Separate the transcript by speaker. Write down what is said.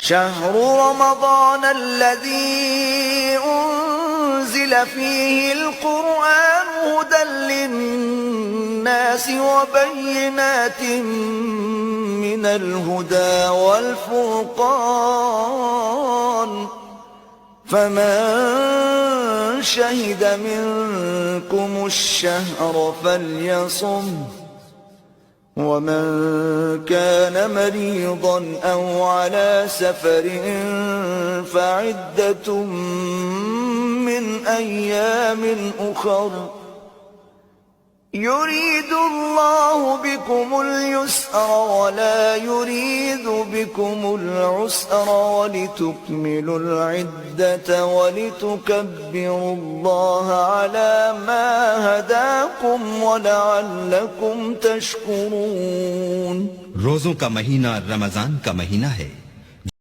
Speaker 1: شهر رمضان الذي أنزل فيه القرآن هدى للناس وبينات من الهدى والفرقان فمن شهد منكم الشهر فليصمه ومن كان مريضا أو على سفر فعدة من أيام أخر يريد الله بكم اليسر ولا يريد بكم العسر ولتكملوا العدة ولتكبروا الله على ما هداكم ولعلكم تشكرون।
Speaker 2: रोजों का महीना रमजान का महीना है।